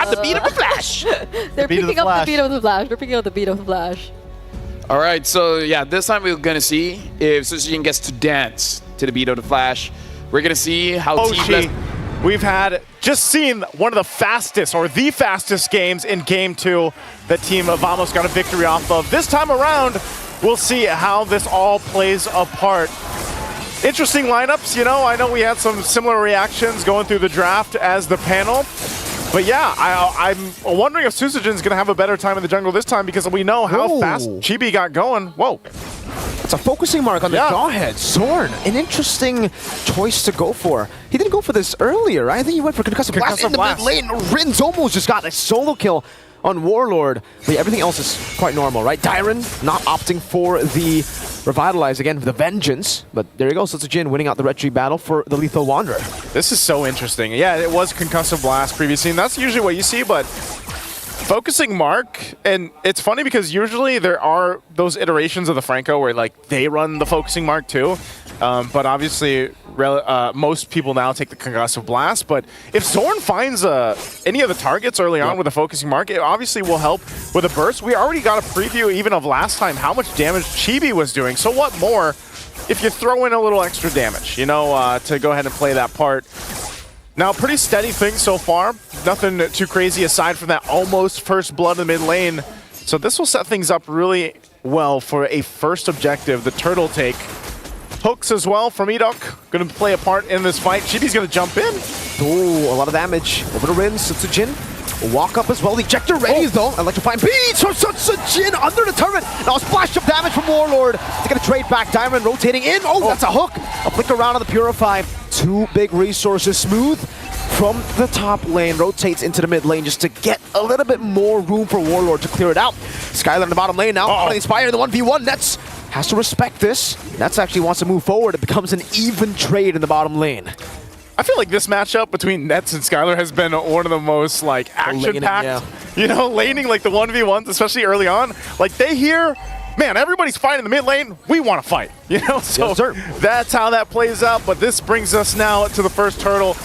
got the beat of the Flash. They're picking up the beat of the Flash. They're picking up the beat of the Flash. All right, so yeah, this time we're gonna see if Sushijin gets to dance to the beat of the Flash. We're gonna see how Hoshi, we've just seen one of the fastest, or the fastest games in Game 2 that Team Vamos got a victory off of. This time around, we'll see how this all plays apart. Interesting lineups, you know. I know we had some similar reactions going through the draft as the panel. But yeah, I'm wondering if Sushijin's going to have a better time in the jungle this time because we know how fast Chibi got going. Whoa. It's a focusing mark on the jawhead. Zorn, an interesting choice to go for. He didn't go for this earlier, right? I think he went for Concussive Blast in the mid lane. Rin's almost just got a solo kill on Warlord. But everything else is quite normal, right? Dyron not opting for the Revitalize again for the Vengeance. But there you go, Sushijin winning out the Red Tree battle for the Lethal Wanderer. This is so interesting. Yeah, it was Concussive Blast previously, and that's usually what you see, but focusing mark, and it's funny because usually there are those iterations of the Franco where like they run the focusing mark too, but obviously most people now take the Concussive Blast. But if Zorn finds any of the targets early on with a focusing mark, it obviously will help with a burst. We already got a preview even of last time how much damage Chibi was doing, so what more if you throw in a little extra damage, you know, to go ahead and play that part. Now, pretty steady thing so far. Nothing too crazy aside from that almost first blood in the mid lane. So this will set things up really well for a first objective, the turtle take. Hooks as well from Edok, going to play a part in this fight. Chibi's going to jump in. Ooh, a lot of damage. Over to Rin, Sushijin. Walk up as well. Ejector ready though. Electrifying beats from Sushijin under the turret. Now a splash of damage from Warlord. They're going to trade back. Diamond rotating in. Oh, that's a hook. A flick around on the Purify. Two big resources. Smooth from the top lane. Rotates into the mid lane just to get a little bit more room for Warlord to clear it out. Skylar in the bottom lane now. Inspired in the 1v1. Nets has to respect this. Nets actually wants to move forward. It becomes an even trade in the bottom lane. I feel like this matchup between Nets and Skylar has been one of the most like action-packed, you know, laning like the 1v1s, especially early on. Like they hear, man, everybody's fighting in the mid lane. We want to fight, you know. So that's how that plays out. But this brings us now to the first turtle.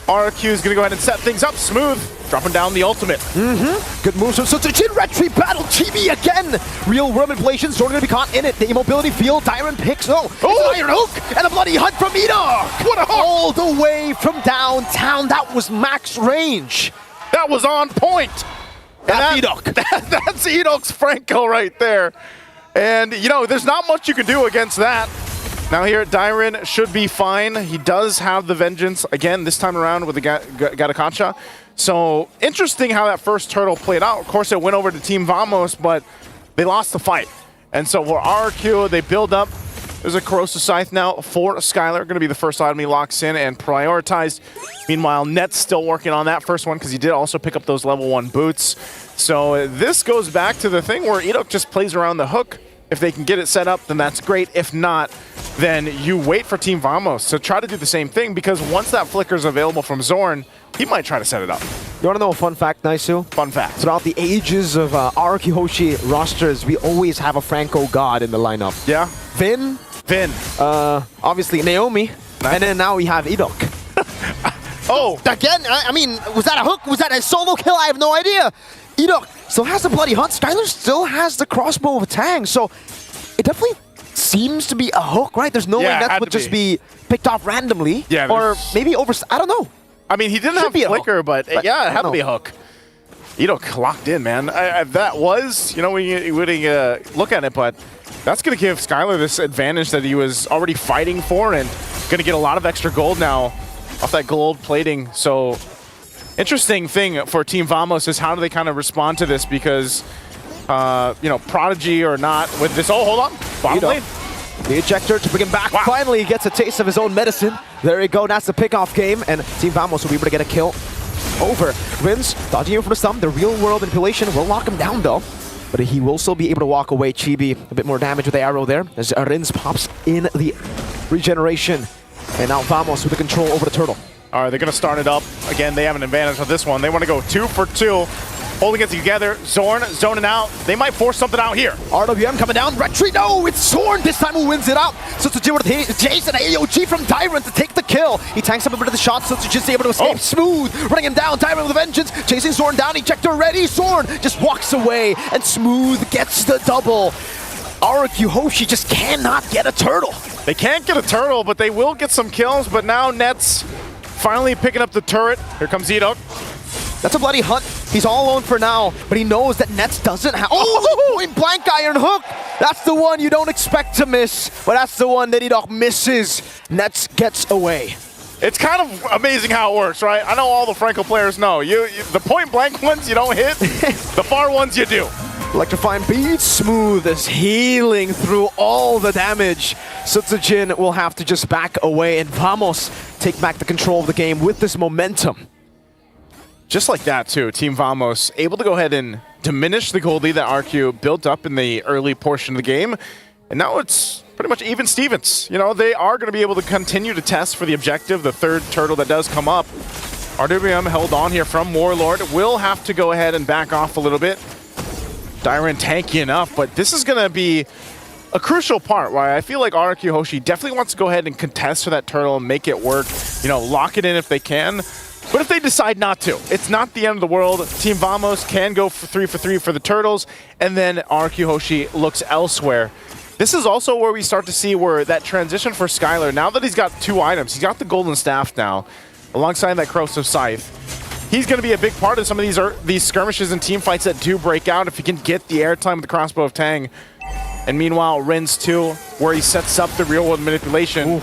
RRQ is going to go ahead and set things up smooth, dropping down the ultimate. Good moves from Sushijin. Red Tree battle. Chibi again. Real world manipulation. Zorn going to be caught in it. The immobility field. Dyron picks. It's an iron hook. And a bloody hunt from Edok. What a hook. All the way from downtown. That was max range. That was on point. That's Edok. That's Edok's Franco right there. And, you know, there's not much you can do against that. Now here, Dyron should be fine. He does have the Vengeance, again, this time around with the Gatakancha. So, interesting how that first turtle played out. Of course, it went over to Team Vamos, but they lost the fight. And so for RRQ, they build up. There's a Corrosive Scythe now for Skylar. Going to be the first item he locks in and prioritized. Meanwhile, Net's still working on that first one because he did also pick up those level 1 boots. So this goes back to the thing where Edok just plays around the hook. If they can get it set up, then that's great. If not, then you wait for Team Vamos to try to do the same thing, because once that flicker is available from Zorn, he might try to set it up. You want to know a fun fact, Naisu? Fun fact. Throughout the ages of RRQ Hoshi rosters, we always have a Franco god in the lineup. Yeah. Vin. Obviously Naomi. Nice. And then now we have Edok. Again, I mean, was that a hook? Was that a solo kill? I have no idea. Edok still has the bloody hunt. Skylar still has the crossbow of Tang. So it definitely seems to be a hook, right? There's no way that would just be picked off randomly. Yeah, or maybe over... I don't know. I mean, he didn't have flicker, but yeah, it had to be a hook. Edok locked in, man. That was, you know, when you would look at it, but that's going to give Skylar this advantage that he was already fighting for, and going to get a lot of extra gold now off that gold plating. So interesting thing for Team Vamos is how do they kind of respond to this, because, you know, Prodigy or not with this. Oh, hold on. Bottom lane. The ejector to bring him back. Finally, he gets a taste of his own medicine. There you go. That's the pickoff game, and Team Vamos will be able to get a kill over. Rins dodging in from the stump. The real world manipulation will lock him down, though. But he will still be able to walk away. Chibi, a bit more damage with the arrow there, as Rins pops in the regeneration. And now Vamos with the control over the turtle. All right, they're going to start it up. Again, they have an advantage on this one. They want to go 2 for 2. holding it together. Zorn zoning out. They might force something out here. RWM coming down. Retreat. No, it's Zorn this time who wins it out. Sutsujin with Jason AOG from Tyrant to take the kill. He tanks up a bit of the shot. Sutsujin's able to escape. Smooth running him down. Tyrant with a vengeance. Chasing Zorn down. Ejector ready. Zorn just walks away and Smooth gets the double. RRQ HOSHI just cannot get a turtle. They can't get a turtle, but they will get some kills. But now Nets finally picking up the turret. Here comes Edok. That's a bloody hunt. He's all alone for now, but he knows that Nets doesn't have. Oh, point blank iron hook. That's the one you don't expect to miss, but that's the one that Edok misses. Nets gets away. It's kind of amazing how it works, right? I know all the Franco players know. The point blank ones you don't hit, the far ones you do. Electrifying beat, Smooth is healing through all the damage. Sutsujin will have to just back away and Vamos take back the control of the game with this momentum. Just like that, too. Team Vamos able to go ahead and diminish the gold lead that RQ built up in the early portion of the game. And now it's pretty much even Stevens. You know, they are going to be able to continue to test for the objective, the third turtle that does come up. RWM held on here from Warlord. Will have to go ahead and back off a little bit. Dyran tanky enough, but this is going to be a crucial part why I feel like RRQ HOSHI definitely wants to go ahead and contest for that turtle and make it work. You know, lock it in if they can. But if they decide not to, it's not the end of the world. Team Vamos can go for 3 for the turtles, and then RRQ HOSHI looks elsewhere. This is also where we start to see where that transition for Skylar, now that he's got 2 items, he's got the Golden Staff now, alongside that Corrosive Scythe. He's going to be a big part of some of these skirmishes and team fights that do break out if he can get the airtime with the Crossbow of Tang. And meanwhile, Rins 2, where he sets up the real-world manipulation,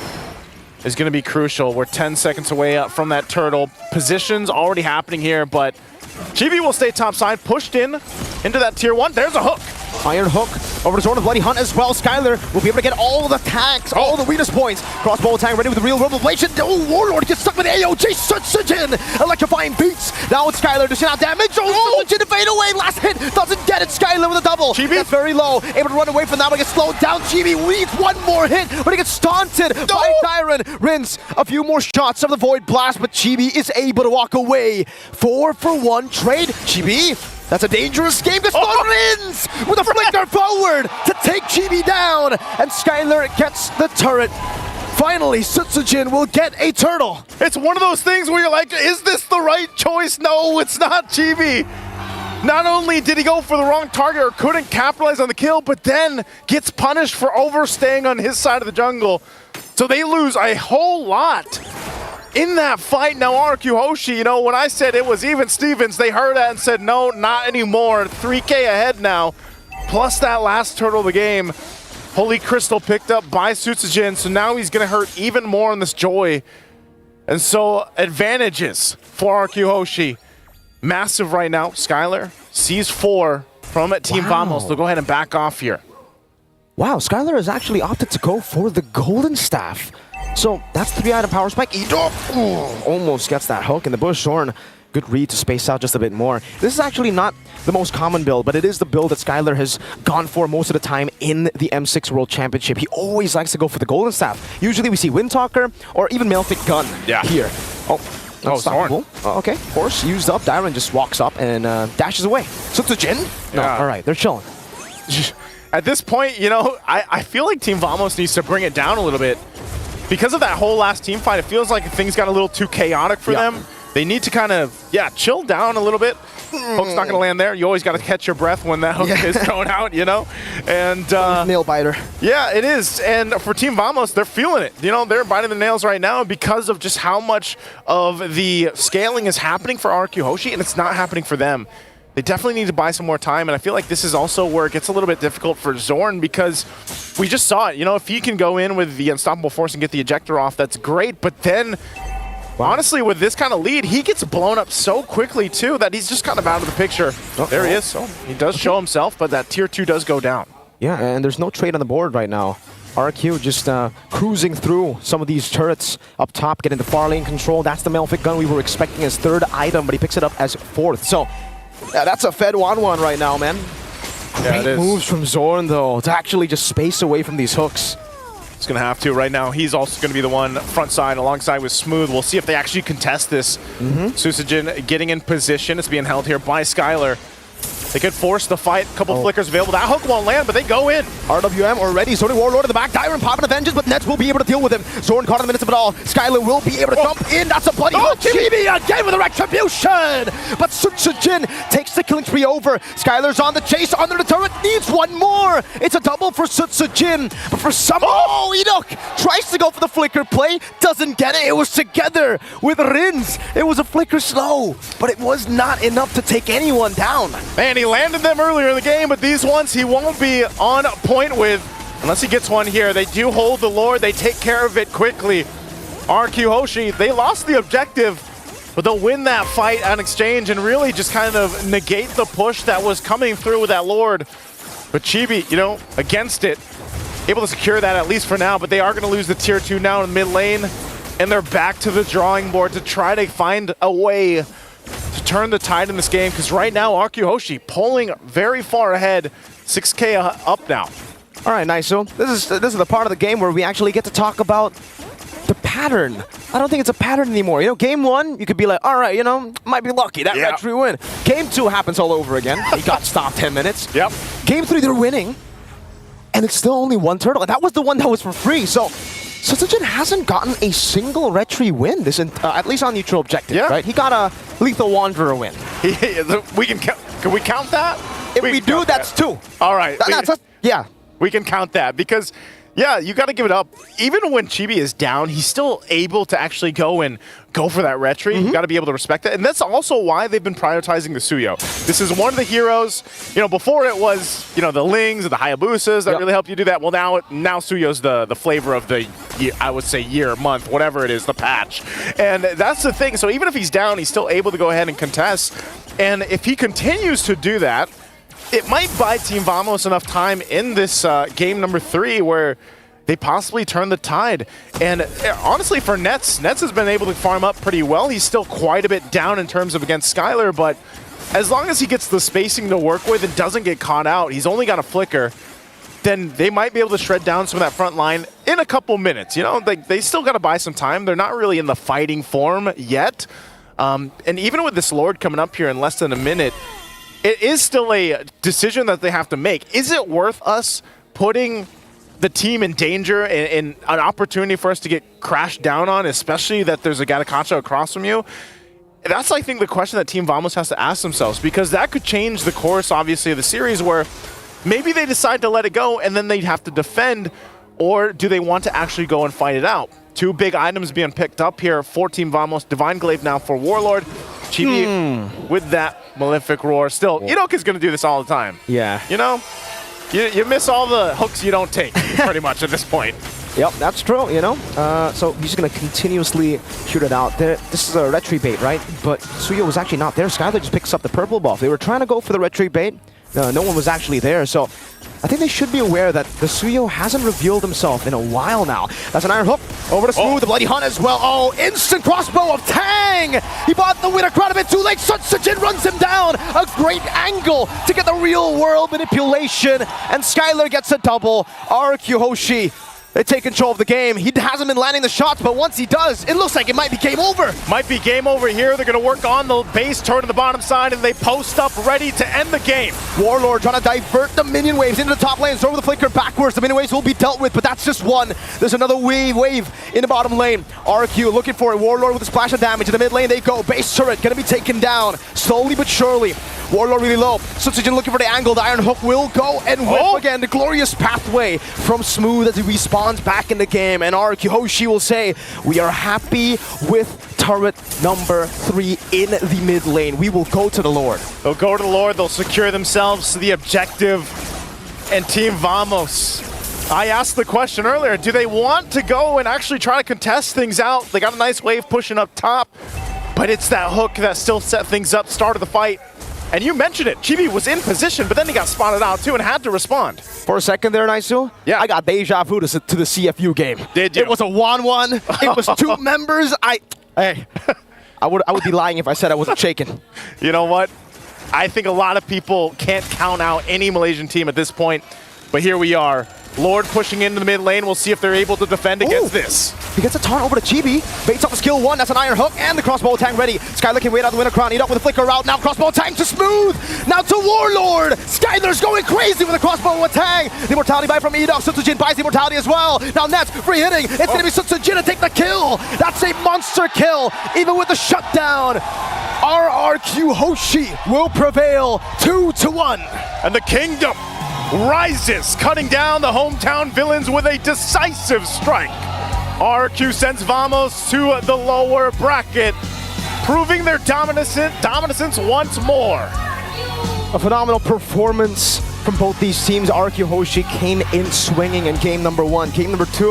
is going to be crucial. We're 10 seconds away from that turtle. Positions already happening here, but Chibi will stay topside, pushed into that tier 1. There's a hook. Iron hook over to Zorn of Bloody Hunt as well. Skylar will be able to get all the tags, all the weakness points. Crossbow tag ready with the real world ablation. Oh, Warlord gets stuck with AOG. Sutsujin electrifying beats. Now it's Skylar dishing out damage. Oh, Sutsujin to fade away. Last hit doesn't get it. Skylar with a double. Chibi? That's very low. Able to run away from that, but gets slowed down. Chibi needs one more hit, but he gets taunted by Tyron. Rins a few more shots of the Void Blast, but Chibi is able to walk away. 4-for-1 trade. Chibi. That's a dangerous game. Gets Rins with a flicker forward to take Chibi down. And Skylar gets the turret. Finally, Sutsujin will get a turtle. It's one of those things where you're like, is this the right choice? No, it's not Chibi. Not only did he go for the wrong target or couldn't capitalize on the kill, but then gets punished for overstaying on his side of the jungle. So they lose a whole lot in that fight. Now RRQ HOSHI, you know, when I said it was even Stevens, they heard that and said, no, not anymore. 3K ahead now, plus that last turtle of the game. Holy Crystal picked up by Sutsujin, so now he's going to hurt even more on this Joy. And so advantages for RRQ HOSHI. Massive right now. Skylar sees 4 from Team Vamos. They'll go ahead and back off here. Wow, Skylar has actually opted to go for the Golden Staff. So that's 3-item power spike. Almost gets that hook in the bush. Zorn, good read to space out just a bit more. This is actually not the most common build, but it is the build that Skylar has gone for most of the time in the M6 World Championship. He always likes to go for the Golden Staff. Usually we see Windtalker or even Malefic Gun here. Unstoppable. Okay, Horse used up. Dyran just walks up and dashes away. Sutsujin? No, all right, they're chilling. At this point, you know, I feel like Team Vamos needs to bring it down a little bit. Because of that whole last team fight, it feels like things got a little too chaotic for them. They need to kind of, chill down a little bit. Hook's not going to land there. You always got to catch your breath when that hook is thrown out, you know? And nail biter. Yeah, it is. And for Team Vamos, they're feeling it. You know, they're biting their nails right now because of just how much of the scaling is happening for RRQ HOSHI, and it's not happening for them. They definitely need to buy some more time, and I feel like this is also where it gets a little bit difficult for Zorn because we just saw it. You know, if he can go in with the Unstoppable Force and get the ejector off, that's great, but then honestly, with this kind of lead, he gets blown up so quickly, too, that he's just kind of out of the picture. There he is. So he does show himself, but that tier 2 does go down. Yeah, and there's no trade on the board right now. RQ just cruising through some of these turrets up top, getting the far lane control. That's the Malefic Gun we were expecting as 3rd item, but he picks it up as 4th. So yeah, that's a Fed 1-1 right now, man. Great moves from Zorn, though, to actually just space away from these hooks. He's going to have to right now. He's also going to be the one front side alongside with Smooth. We'll see if they actually contest this. Susujin getting in position. It's being held here by Skylar. They could force the fight. A couple flickers available. That hook won't land, but they go in. RWM already. Zoning Warlord in the back. Dyron popping a vengeance, but Nets will be able to deal with him. Zorn caught in the midst of it all. Skylar will be able to jump in. That's a bloody hook. Chibi again with a retribution. But Susujin takes the killing spree over. Skylar's on the chase under the turret. Needs one more. It's a double for Susujin. But for some... Oh, Enoch tries to go for the flicker play. Doesn't get it. It was together with Rins. It was a flicker slow, but it was not enough to take anyone down. Man, he landed them earlier in the game, but these ones he won't be on point with unless he gets one here. They do hold the Lord. They take care of it quickly. RRQ HOSHI, they lost the objective, but they'll win that fight on exchange and really just kind of negate the push that was coming through with that Lord. But Chibi, you know, against it, able to secure that at least for now, but they are going to lose the tier 2 now in mid lane, and they're back to the drawing board to try to find a way to turn the tide in this game, because right now RRQ HOSHI pulling very far ahead, 6K up now. All right, nice. So this is the part of the game where we actually get to talk about the pattern. I don't think it's a pattern anymore. You know, game 1, you could be like, all right, you know, might be lucky. That retry win. Game 2 happens all over again. He got stopped 10 minutes. Yep. Game 3, they're winning, and it's still only one turtle. And that was the one that was for free. So Susujin hasn't gotten a single retry win, this at least on neutral objective, right? He got a Lethal Wanderer win. We can we count that? If we do, that's 2. All right. Yeah. We can count that because, yeah, you got to give it up. Even when Chibi is down, he's still able to actually go for that retry. You got to be able to respect that. And that's also why they've been prioritizing the Suyo. This is one of the heroes. You know, before it was, you know, the Lings and the Hayabusas that really helped you do that. Well, now Suyo's the flavor of the, I would say, year, month, whatever it is, the patch. And that's the thing. So even if he's down, he's still able to go ahead and contest. And if he continues to do that, it might buy Team Vamos enough time in this game number 3 where they possibly turn the tide. And honestly, for Nets has been able to farm up pretty well. He's still quite a bit down in terms of against Skylar, but as long as he gets the spacing to work with and doesn't get caught out, he's only got a flicker, then they might be able to shred down some of that front line in a couple minutes. You know, they still got to buy some time. They're not really in the fighting form yet. And even with this Lord coming up here in less than a minute, it is still a decision that they have to make. Is it worth us putting the team in danger and an opportunity for us to get crashed down on, especially that there's a Gatakacha across from you? That's, I think, the question that Team Vamos has to ask themselves, because that could change the course, obviously, of the series, where maybe they decide to let it go and then they'd have to defend, or do they want to actually go and fight it out? 2 big items being picked up here for Team Vamos. Divine Glaive now for Warlord. Chibi with that Malefic Roar. Still, Enoch is going to do this all the time. Yeah. You know, you miss all the hooks you don't take, pretty much, at this point. Yep, that's true, you know. So he's going to continuously shoot it out. This is a retry bait, right? But Suyo was actually not there. Skylar just picks up the purple buff. They were trying to go for the retry bait. No one was actually there. So I think they should be aware that the Suyo hasn't revealed himself in a while now. That's an Iron Hook. Over to Smooth, the Bloody Hunt as well. Oh, instant crossbow of Tang! He bought the winner crowd a bit too late. Susujin runs him down. A great angle to get the real world manipulation. And Skylar gets a double. RRQ HOSHI, they take control of the game. He hasn't been landing the shots, but once he does, it looks like it might be game over. Might be game over here. They're going to work on the base turn to the bottom side, and they post up ready to end the game. Warlord trying to divert the minion waves into the top lanes. Over the flicker backwards. The minion waves will be dealt with, but that's just one. There's another wave in the bottom lane. RQ looking for it. Warlord with a splash of damage. In the mid lane they go. Base turret going to be taken down slowly but surely. Warlord really low. Susujin looking for the angle. The Iron Hook will go and whip again. The glorious pathway from Smooth as he respawns back in the game. And RRQ HOSHI will say, we are happy with turret number 3 in the mid lane. We will go to the Lord. They'll go to the Lord. They'll secure themselves to the objective. And Team Vamos, I asked the question earlier, do they want to go and actually try to contest things out? They got a nice wave pushing up top, but it's that hook that still set things up, started the fight. And you mentioned it, Chibi was in position, but then he got spotted out too and had to respond. For a second there, Naisu, I got deja vu to the CFU game. Did you? It was a 1-1. It was 2 members. Hey, I would be lying if I said I wasn't shaking. You know what? I think a lot of people can't count out any Malaysian team at this point, but here we are. Lord pushing into the mid lane. We'll see if they're able to defend against this. He gets a taunt over to Chibi. Baits off the skill 1. That's an iron hook and the crossbow tang ready. Skylar can wait out the winner crown. Eat up with a flicker out. Now crossbow tang to Smooth. Now to Warlord. Skylar's going crazy with a crossbow and tang. The immortality buy from Edok. Sutsujin buys the immortality as well. Now Nets free hitting. It's going to be Sutsujin to take the kill. That's a monster kill. Even with the shutdown. RRQ HOSHI will prevail 2-1. And the kingdom rises, cutting down the hometown villains with a decisive strike. RRQ sends Vamos to the lower bracket, proving their dominance once more. A phenomenal performance from both these teams. RRQ HOSHI came in swinging in game number 1. Game number 2.